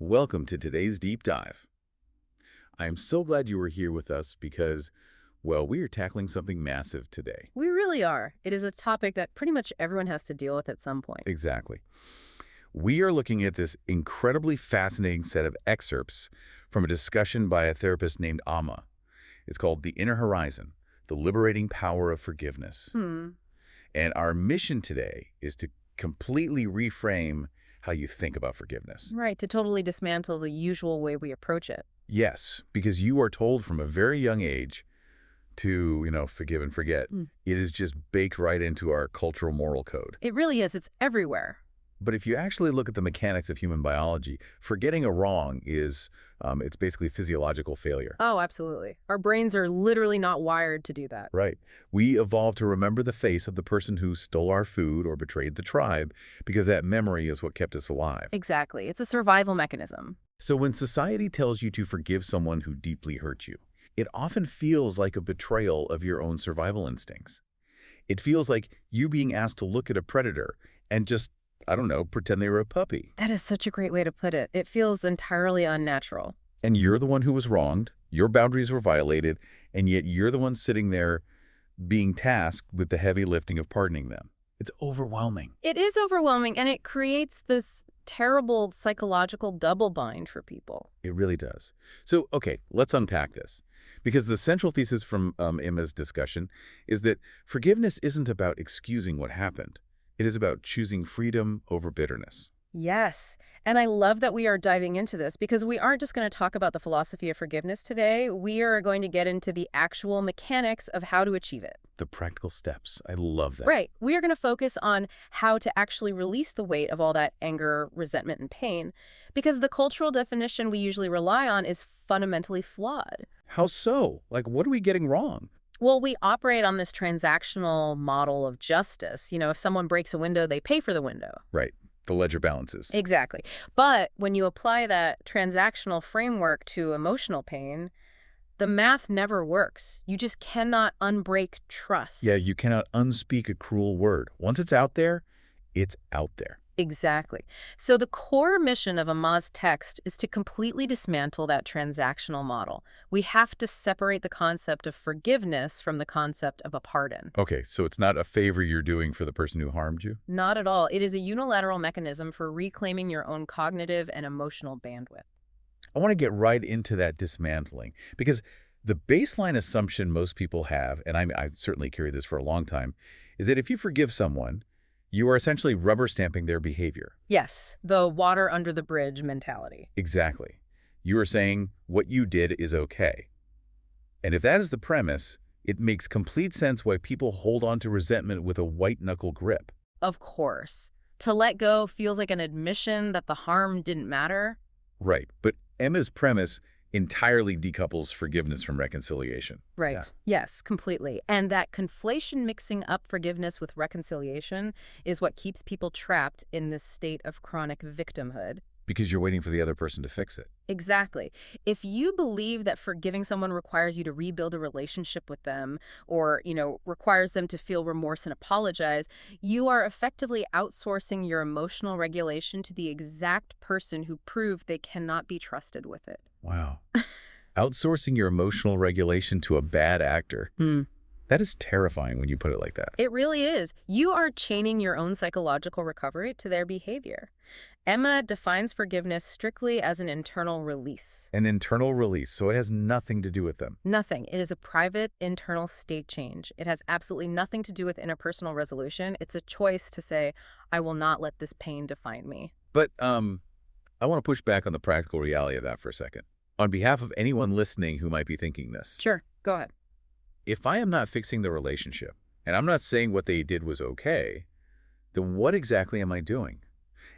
Welcome to today's deep dive. I am so glad you were here with us because, well, we are tackling something massive today. We really are. It is a topic that pretty much everyone has to deal with at some point. Exactly. We are looking at this incredibly fascinating set of excerpts from a discussion by a therapist named Amma. It's called The Inner Horizon, The Liberating Power of Forgiveness. And our mission today is to completely reframe how you think about forgiveness. Right, to totally dismantle the usual way we approach it. Yes, because you are told from a very young age to, forgive and forget. It is just baked right into our cultural moral code. It really is. It's everywhere. But if you actually look at the mechanics of human biology, forgetting a wrong is, it's basically physiological failure. Oh, absolutely. Our brains are literally not wired to do that. Right. We evolved to remember the face of the person who stole our food or betrayed the tribe because that memory is what kept us alive. Exactly. It's a survival mechanism. So when society tells you to forgive someone who deeply hurt you, it often feels like a betrayal of your own survival instincts. It feels like you being asked to look at a predator and just, I don't know, pretend they were a puppy. That is such a great way to put it. It feels entirely unnatural. And you're the one who was wronged, your boundaries were violated, and yet you're the one sitting there being tasked with the heavy lifting of pardoning them. It's overwhelming. It is overwhelming, and it creates this terrible psychological double bind for people. It really does. So, okay, let's unpack this. Because the central thesis from Emma's discussion is that forgiveness isn't about excusing what happened. It is about choosing freedom over bitterness. Yes, and I love that we are diving into this because we aren't just going to talk about the philosophy of forgiveness today. We are going to get into the actual mechanics of how to achieve it. The practical steps. I love that. Right. We are going to focus on how to actually release the weight of all that anger, resentment, and pain because the cultural definition we usually rely on is fundamentally flawed. How so? Like, what are we getting wrong? Well, we operate on this transactional model of justice. If someone breaks a window, they pay for the window. Right. The ledger balances. Exactly. But when you apply that transactional framework to emotional pain, the math never works. You just cannot unbreak trust. Yeah, you cannot unspeak a cruel word. Once it's out there, it's out there. Exactly. So the core mission of Amma's text is to completely dismantle that transactional model. We have to separate the concept of forgiveness from the concept of a pardon. Okay, so it's not a favor you're doing for the person who harmed you? Not at all. It is a unilateral mechanism for reclaiming your own cognitive and emotional bandwidth. I want to get right into that dismantling because the baseline assumption most people have, and I certainly carried this for a long time, is that if you forgive someone, you are essentially rubber stamping their behavior. Yes, the water under the bridge mentality. Exactly. You are saying what you did is okay. And if that is the premise, it makes complete sense why people hold on to resentment with a white-knuckle grip. Of course. To let go feels like an admission that the harm didn't matter. Right. But Emma's premise entirely decouples forgiveness from reconciliation. Right. Yeah. Yes, completely. And that conflation mixing up forgiveness with reconciliation is what keeps people trapped in this state of chronic victimhood. Because you're waiting for the other person to fix it. Exactly. If you believe that forgiving someone requires you to rebuild a relationship with them or, requires them to feel remorse and apologize, you are effectively outsourcing your emotional regulation to the exact person who proved they cannot be trusted with it. Wow. Outsourcing your emotional regulation to a bad actor. That is terrifying when you put it like that. It really is. You are chaining your own psychological recovery to their behavior. Emma defines forgiveness strictly as an internal release. An internal release, so it has nothing to do with them. Nothing. It is a private, internal state change. It has absolutely nothing to do with interpersonal resolution. It's a choice to say, I will not let this pain define me. But I want to push back on the practical reality of that for a second. On behalf of anyone listening who might be thinking this. Sure, go ahead. If I am not fixing the relationship, and I'm not saying what they did was okay, then what exactly am I doing?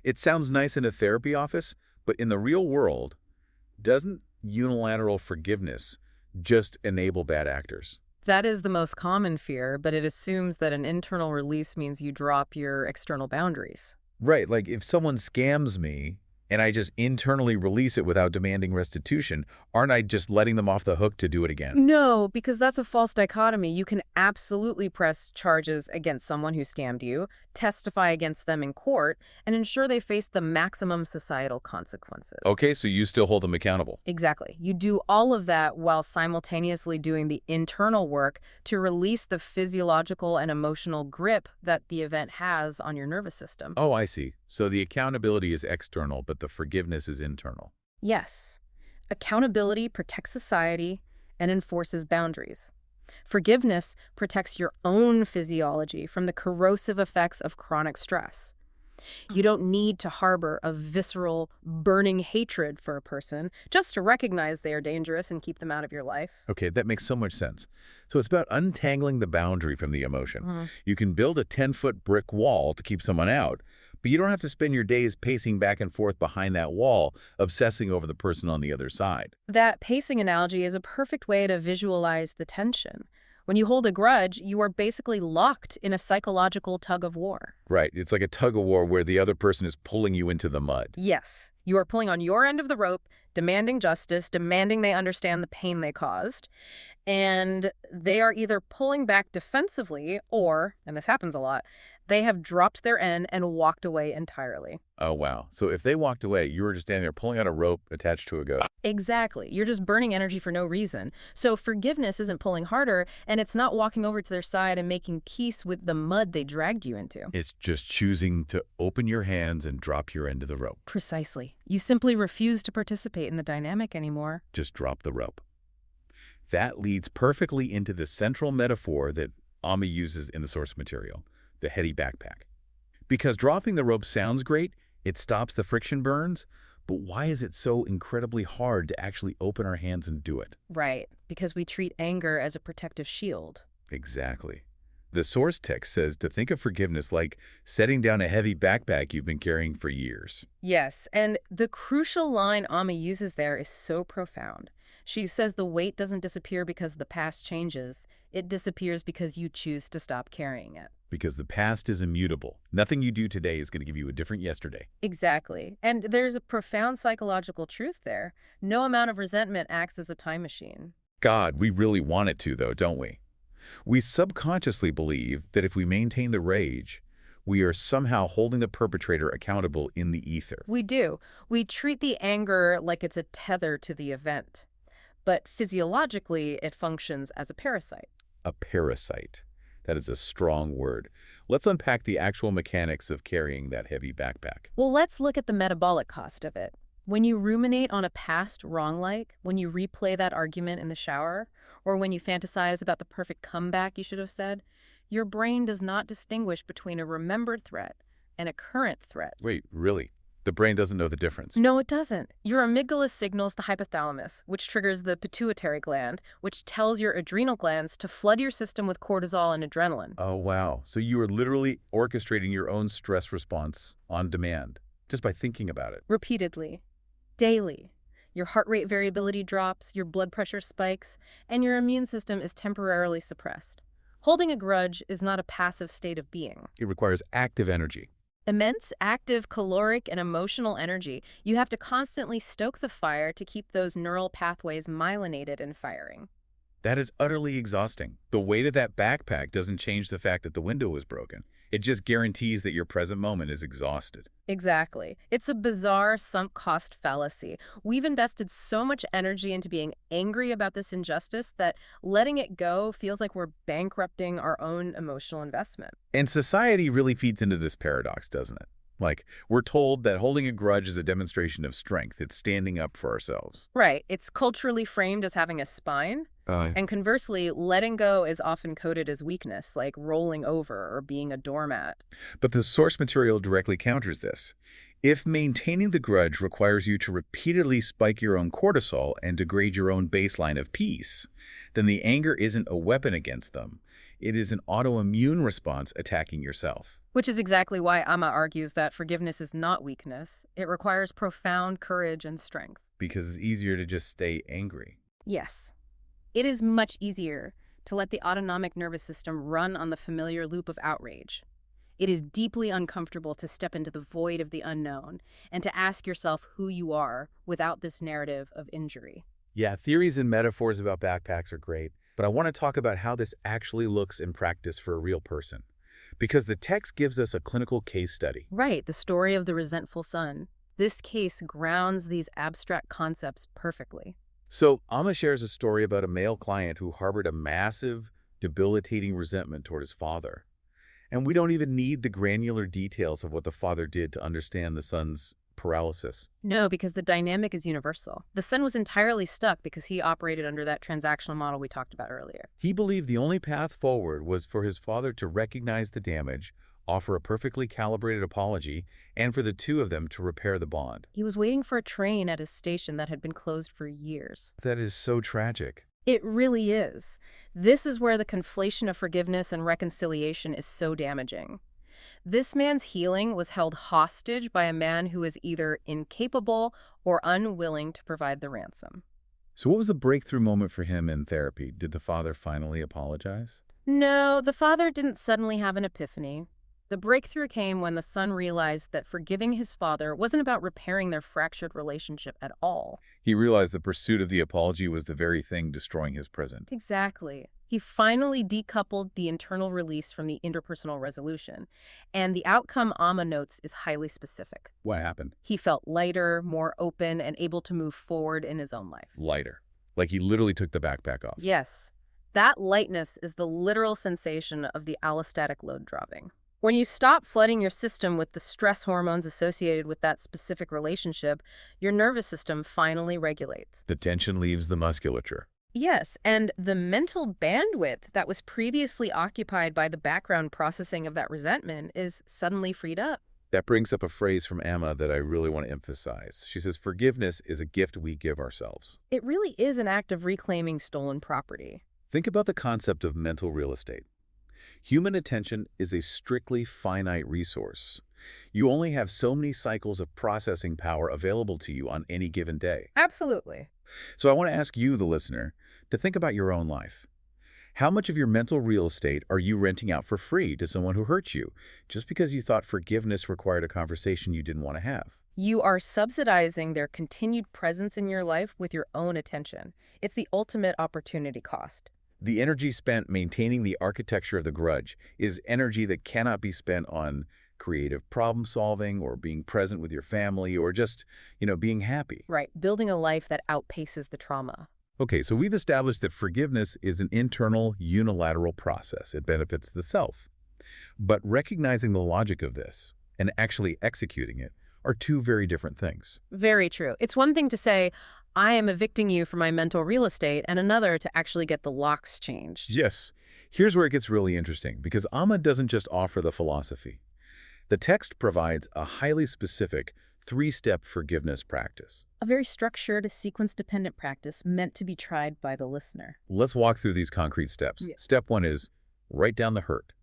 It sounds nice in a therapy office, but in the real world, doesn't unilateral forgiveness just enable bad actors? That is the most common fear, but it assumes that an internal release means you drop your external boundaries. Right, like if someone scams me, and I just internally release it without demanding restitution, aren't I just letting them off the hook to do it again? No, because that's a false dichotomy. You can absolutely press charges against someone who scammed you, testify against them in court, and ensure they face the maximum societal consequences. Okay, so you still hold them accountable. Exactly. You do all of that while simultaneously doing the internal work to release the physiological and emotional grip that the event has on your nervous system. Oh, I see. So the accountability is external, but the forgiveness is internal. Yes, accountability protects society and enforces boundaries. Forgiveness protects your own physiology from the corrosive effects of chronic stress. You don't need to harbor a visceral, burning hatred for a person just to recognize they are dangerous and keep them out of your life. Okay, that makes so much sense. So it's about untangling the boundary from the emotion. Mhm. You can build a 10-foot brick wall to keep someone out, but you don't have to spend your days pacing back and forth behind that wall, obsessing over the person on the other side. That pacing analogy is a perfect way to visualize the tension. When you hold a grudge, you are basically locked in a psychological tug of war. Right, it's like a tug-of-war where the other person is pulling you into the mud. Yes, you are pulling on your end of the rope, demanding justice, demanding they understand the pain they caused. And they are either pulling back defensively or, and this happens a lot, they have dropped their end and walked away entirely. Oh, wow. So if they walked away, you were just standing there pulling on a rope attached to a goat. Exactly. You're just burning energy for no reason. So forgiveness isn't pulling harder, and it's not walking over to their side and making peace with the mud they dragged you into. It's just choosing to open your hands and drop your end of the rope. Precisely. You simply refuse to participate in the dynamic anymore. Just drop the rope. That leads perfectly into the central metaphor that Ami uses in the source material, the heady backpack. Because dropping the rope sounds great, it stops the friction burns, but why is it so incredibly hard to actually open our hands and do it? Right, because we treat anger as a protective shield. Exactly. The source text says to think of forgiveness like setting down a heavy backpack you've been carrying for years. Yes, and the crucial line Amma uses there is so profound. She says the weight doesn't disappear because the past changes. It disappears because you choose to stop carrying it. Because the past is immutable. Nothing you do today is going to give you a different yesterday. Exactly. And there's a profound psychological truth there. No amount of resentment acts as a time machine. God, we really want it to, though, don't we? We subconsciously believe that if we maintain the rage, we are somehow holding the perpetrator accountable in the ether. We do. We treat the anger like it's a tether to the event. But physiologically, it functions as a parasite. A parasite. That is a strong word. Let's unpack the actual mechanics of carrying that heavy backpack. Well, let's look at the metabolic cost of it. When you ruminate on a past wrong, like when you replay that argument in the shower, or when you fantasize about the perfect comeback you should have said, your brain does not distinguish between a remembered threat and a current threat. Wait, really? The brain doesn't know the difference? No, it doesn't. Your amygdala signals the hypothalamus, which triggers the pituitary gland, which tells your adrenal glands to flood your system with cortisol and adrenaline. Oh, wow. So you are literally orchestrating your own stress response on demand, just by thinking about it. Repeatedly. Daily. Your heart rate variability drops, your blood pressure spikes, and your immune system is temporarily suppressed. Holding a grudge is not a passive state of being. It requires active energy. Immense active caloric and emotional energy. You have to constantly stoke the fire to keep those neural pathways myelinated and firing. That is utterly exhausting. The weight of that backpack doesn't change the fact that the window was broken. It just guarantees that your present moment is exhausted. Exactly. It's a bizarre sunk cost fallacy. We've invested so much energy into being angry about this injustice that letting it go feels like we're bankrupting our own emotional investment. And society really feeds into this paradox, doesn't it? Like, we're told that holding a grudge is a demonstration of strength. It's standing up for ourselves. Right. It's culturally framed as having a spine. And conversely, letting go is often coded as weakness, like rolling over or being a doormat. But the source material directly counters this. If maintaining the grudge requires you to repeatedly spike your own cortisol and degrade your own baseline of peace, then the anger isn't a weapon against them. It is an autoimmune response attacking yourself. Which is exactly why Amma argues that forgiveness is not weakness. It requires profound courage and strength. Because it's easier to just stay angry. Yes. It is much easier to let the autonomic nervous system run on the familiar loop of outrage. It is deeply uncomfortable to step into the void of the unknown and to ask yourself who you are without this narrative of injury. Yeah, theories and metaphors about backpacks are great, but I want to talk about how this actually looks in practice for a real person. Because the text gives us a clinical case study. Right, the story of the resentful son. This case grounds these abstract concepts perfectly. So, Amma shares a story about a male client who harbored a massive, debilitating resentment toward his father. And we don't even need the granular details of what the father did to understand the son's paralysis. No, because the dynamic is universal. The son was entirely stuck because he operated under that transactional model we talked about earlier. He believed the only path forward was for his father to recognize the damage, offer a perfectly calibrated apology, and for the two of them to repair the bond. He was waiting for a train at a station that had been closed for years. That is so tragic. It really is. This is where the conflation of forgiveness and reconciliation is so damaging. This man's healing was held hostage by a man who is either incapable or unwilling to provide the ransom. So what was the breakthrough moment for him in therapy? Did the father finally apologize? No, the father didn't suddenly have an epiphany. The breakthrough came when the son realized that forgiving his father wasn't about repairing their fractured relationship at all. He realized the pursuit of the apology was the very thing destroying his present. Exactly. He finally decoupled the internal release from the interpersonal resolution, and the outcome Amma notes is highly specific. What happened? He felt lighter, more open, and able to move forward in his own life. Lighter. Like he literally took the backpack off. Yes, that lightness is the literal sensation of the allostatic load dropping. When you stop flooding your system with the stress hormones associated with that specific relationship, your nervous system finally regulates. The tension leaves the musculature. Yes, and the mental bandwidth that was previously occupied by the background processing of that resentment is suddenly freed up. That brings up a phrase from Amma that I really want to emphasize. She says, forgiveness is a gift we give ourselves. It really is an act of reclaiming stolen property. Think about the concept of mental real estate. Human attention is a strictly finite resource. You only have so many cycles of processing power available to you on any given day. Absolutely. So I want to ask you, the listener, to think about your own life. How much of your mental real estate are you renting out for free to someone who hurt you, just because you thought forgiveness required a conversation you didn't want to have? You are subsidizing their continued presence in your life with your own attention. It's the ultimate opportunity cost. The energy spent maintaining the architecture of the grudge is energy that cannot be spent on creative problem solving or being present with your family or just, being happy. Right, building a life that outpaces the trauma. Okay, so we've established that forgiveness is an internal, unilateral process. It benefits the self. But recognizing the logic of this and actually executing it are two very different things. Very true. It's one thing to say, I am evicting you from my mental real estate, and another to actually get the locks changed. Yes. Here's where it gets really interesting, because Amma doesn't just offer the philosophy. The text provides a highly specific three-step forgiveness practice. A very structured, sequence-dependent practice meant to be tried by the listener. Let's walk through these concrete steps. Yeah. Step one is write down the hurt.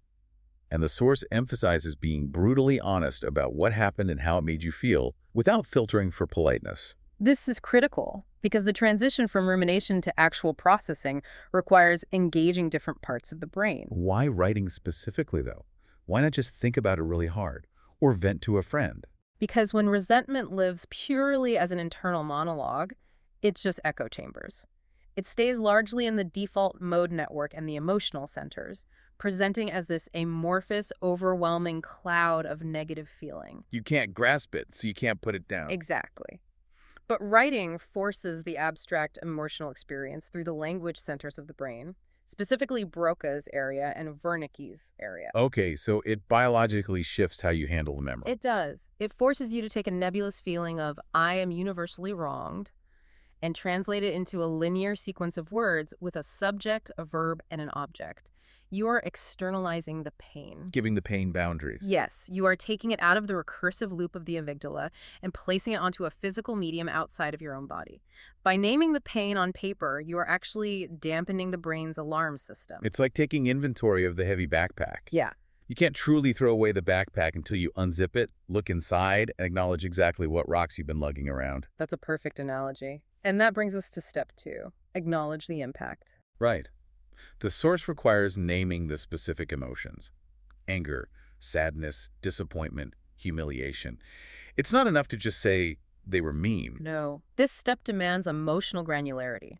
And the source emphasizes being brutally honest about what happened and how it made you feel without filtering for politeness. This is critical because the transition from rumination to actual processing requires engaging different parts of the brain. Why writing specifically, though? Why not just think about it really hard or vent to a friend? Because when resentment lives purely as an internal monologue, it's just echo chambers. It stays largely in the default mode network and the emotional centers, presenting as this amorphous, overwhelming cloud of negative feeling. You can't grasp it, so you can't put it down. Exactly. But writing forces the abstract emotional experience through the language centers of the brain, specifically Broca's area and Wernicke's area. Okay, so it biologically shifts how you handle the memory. It does. It forces you to take a nebulous feeling of, I am universally wronged, and translate it into a linear sequence of words with a subject, a verb, and an object. You are externalizing the pain. Giving the pain boundaries. Yes, you are taking it out of the recursive loop of the amygdala and placing it onto a physical medium outside of your own body. By naming the pain on paper, you are actually dampening the brain's alarm system. It's like taking inventory of the heavy backpack. Yeah. You can't truly throw away the backpack until you unzip it, look inside, and acknowledge exactly what rocks you've been lugging around. That's a perfect analogy. And that brings us to step 2, acknowledge the impact. Right. The source requires naming the specific emotions. Anger, sadness, disappointment, humiliation. It's not enough to just say they were mean. No. This step demands emotional granularity,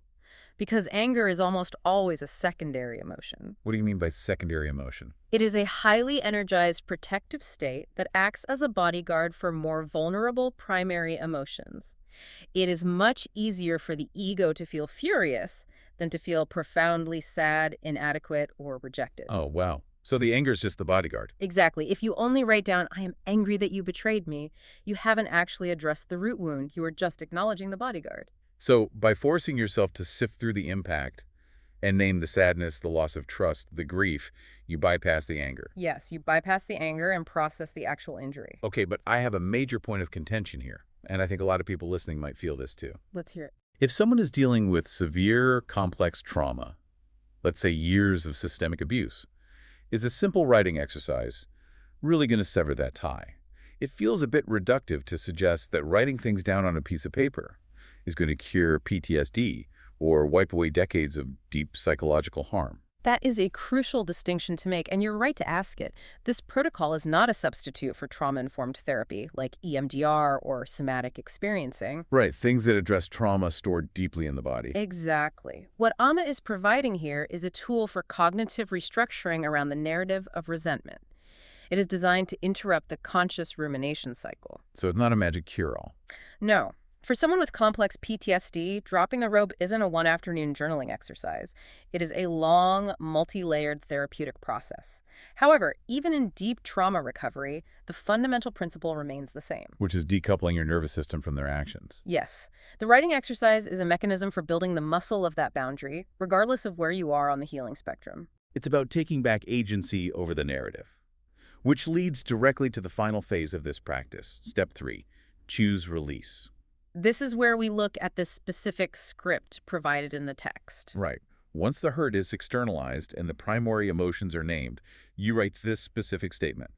because anger is almost always a secondary emotion. What do you mean by secondary emotion? It is a highly energized protective state that acts as a bodyguard for more vulnerable primary emotions. It is much easier for the ego to feel furious than to feel profoundly sad, inadequate, or rejected. Oh, wow. So the anger is just the bodyguard. Exactly. If you only write down, "I am angry that you betrayed me," you haven't actually addressed the root wound. You are just acknowledging the bodyguard. So by forcing yourself to sift through the impact and name the sadness, the loss of trust, the grief, you bypass the anger. Yes, you bypass the anger and process the actual injury. Okay, but I have a major point of contention here, and I think a lot of people listening might feel this too. Let's hear it. If someone is dealing with severe, complex trauma, let's say years of systemic abuse, is a simple writing exercise really going to sever that tie? It feels a bit reductive to suggest that writing things down on a piece of paper is going to cure PTSD or wipe away decades of deep psychological harm. That is a crucial distinction to make, and you're right to ask it. This protocol is not a substitute for trauma-informed therapy, like EMDR or somatic experiencing. Right, things that address trauma stored deeply in the body. Exactly. What Amma is providing here is a tool for cognitive restructuring around the narrative of resentment. It is designed to interrupt the conscious rumination cycle. So it's not a magic cure-all. No. For someone with complex PTSD, dropping the rope isn't a one-afternoon journaling exercise. It is a long, multi-layered therapeutic process. However, even in deep trauma recovery, the fundamental principle remains the same. Which is decoupling your nervous system from their actions. Yes, the writing exercise is a mechanism for building the muscle of that boundary, regardless of where you are on the healing spectrum. It's about taking back agency over the narrative, which leads directly to the final phase of this practice. Step 3, choose release. This is where we look at the specific script provided in the text. Right. Once the hurt is externalized and the primary emotions are named, you write this specific statement.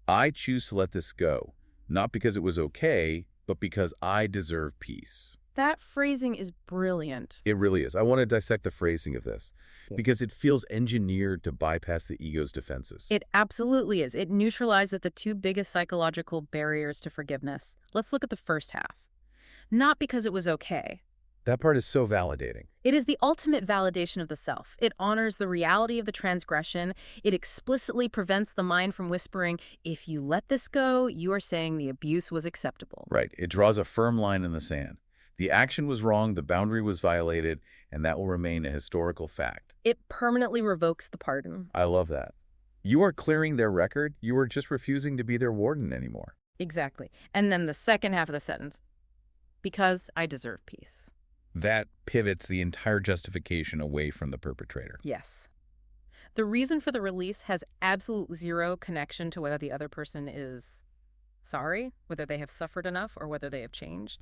I choose to let this go, not because it was okay, but because I deserve peace. That phrasing is brilliant. It really is. I want to dissect the phrasing of this because it feels engineered to bypass the ego's defenses. It absolutely is. It neutralizes the two biggest psychological barriers to forgiveness. Let's look at the first half. Not because it was okay. That part is so validating. It is the ultimate validation of the self. It honors the reality of the transgression. It explicitly prevents the mind from whispering, if you let this go, you are saying the abuse was acceptable. Right. It draws a firm line in the sand. The action was wrong, the boundary was violated, and that will remain a historical fact. It permanently revokes the pardon. I love that. You are clearing their record. You are just refusing to be their warden anymore. Exactly. And then the second half of the sentence. Because I deserve peace. That pivots the entire justification away from the perpetrator. Yes. The reason for the release has absolute zero connection to whether the other person is sorry, whether they have suffered enough, or whether they have changed.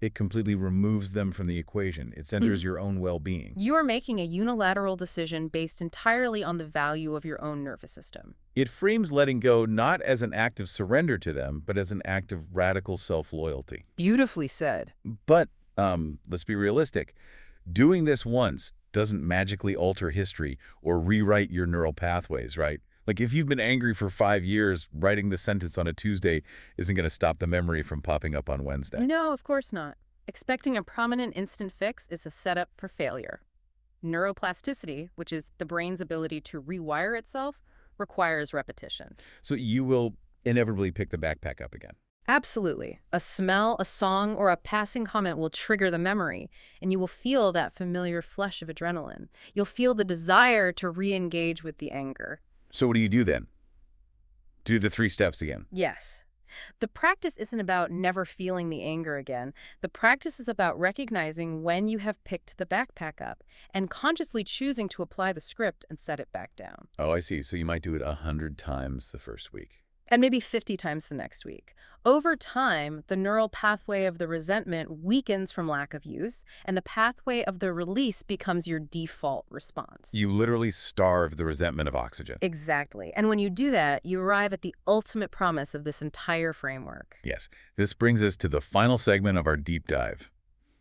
It completely removes them from the equation. It centers your own well-being. You are making a unilateral decision based entirely on the value of your own nervous system. It frames letting go not as an act of surrender to them, but as an act of radical self-loyalty. Beautifully said. But let's be realistic. Doing this once doesn't magically alter history or rewrite your neural pathways, right? Like if you've been angry for 5 years, writing the sentence on a Tuesday isn't going to stop the memory from popping up on Wednesday. No, of course not. Expecting a prominent instant fix is a setup for failure. Neuroplasticity, which is the brain's ability to rewire itself, requires repetition. So you will inevitably pick the backpack up again. Absolutely. A smell, a song, or a passing comment will trigger the memory, and you will feel that familiar flush of adrenaline. You'll feel the desire to re-engage with the anger. So what do you do then? Do the 3 steps again. Yes. The practice isn't about never feeling the anger again. The practice is about recognizing when you have picked the backpack up and consciously choosing to apply the script and set it back down. Oh, I see. So you might do it 100 times the first week. And maybe 50 times the next week. Over time, the neural pathway of the resentment weakens from lack of use, and the pathway of the release becomes your default response. You literally starve the resentment of oxygen. Exactly. And when you do that, you arrive at the ultimate promise of this entire framework. Yes. This brings us to the final segment of our deep dive.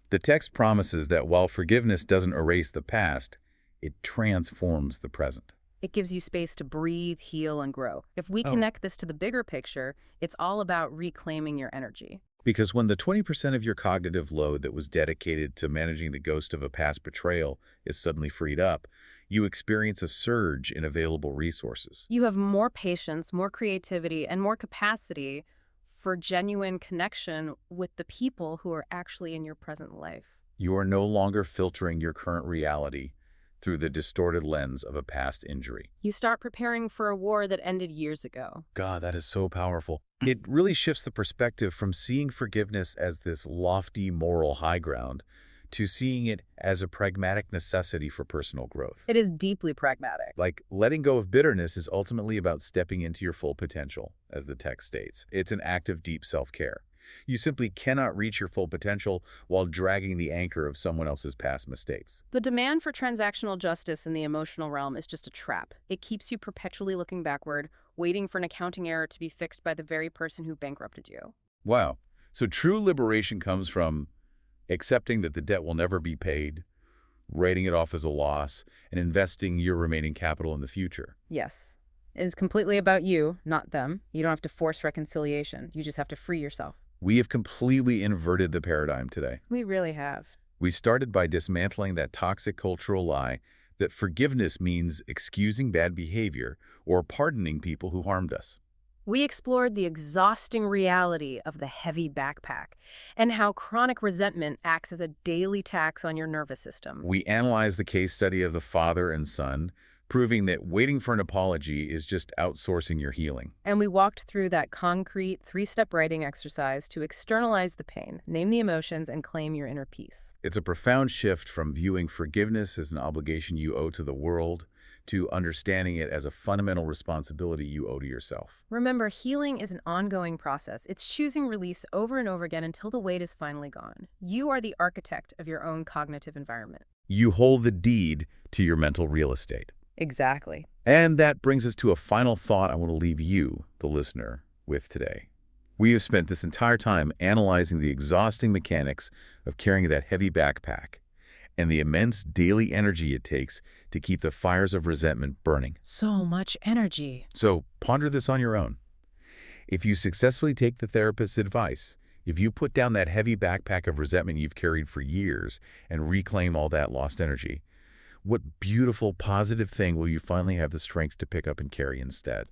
The text promises that while forgiveness doesn't erase the past, it transforms the present. It gives you space to breathe, heal, and grow. If we Oh, connect this to the bigger picture, it's all about reclaiming your energy. because when the 20% of your cognitive load that was dedicated to managing the ghost of a past betrayal is suddenly freed up, you experience a surge in available resources. You have more patience, more creativity, and more capacity for genuine connection with the people who are actually in your present life. You are no longer filtering your current reality through the distorted lens of a past injury. You start preparing for a war that ended years ago. God, that is so powerful. It really shifts the perspective from seeing forgiveness as this lofty moral high ground to seeing it as a pragmatic necessity for personal growth. It is deeply pragmatic. Like, letting go of bitterness is ultimately about stepping into your full potential, as the text states. It's an act of deep self-care. You simply cannot reach your full potential while dragging the anchor of someone else's past mistakes. The demand for transactional justice in the emotional realm is just a trap. It keeps you perpetually looking backward, waiting for an accounting error to be fixed by the very person who bankrupted you. Wow. So true liberation comes from accepting that the debt will never be paid, writing it off as a loss, and investing your remaining capital in the future. Yes. It's completely about you, not them. You don't have to force reconciliation. You just have to free yourself. We have completely inverted the paradigm today. We really have. We started by dismantling that toxic cultural lie that forgiveness means excusing bad behavior or pardoning people who harmed us. We explored the exhausting reality of the heavy backpack and how chronic resentment acts as a daily tax on your nervous system. We analyzed the case study of the father and son, proving that waiting for an apology is just outsourcing your healing. And we walked through that concrete three-step writing exercise to externalize the pain, name the emotions, and claim your inner peace. It's a profound shift from viewing forgiveness as an obligation you owe to the world to understanding it as a fundamental responsibility you owe to yourself. Remember, healing is an ongoing process. It's choosing release over and over again until the weight is finally gone. You are the architect of your own cognitive environment. You hold the deed to your mental real estate. Exactly. And that brings us to a final thought I want to leave you, the listener, with today. We have spent this entire time analyzing the exhausting mechanics of carrying that heavy backpack and the immense daily energy it takes to keep the fires of resentment burning. So much energy. So ponder this on your own. If you successfully take the therapist's advice, if you put down that heavy backpack of resentment you've carried for years and reclaim all that lost energy, what beautiful, positive thing will you finally have the strength to pick up and carry instead?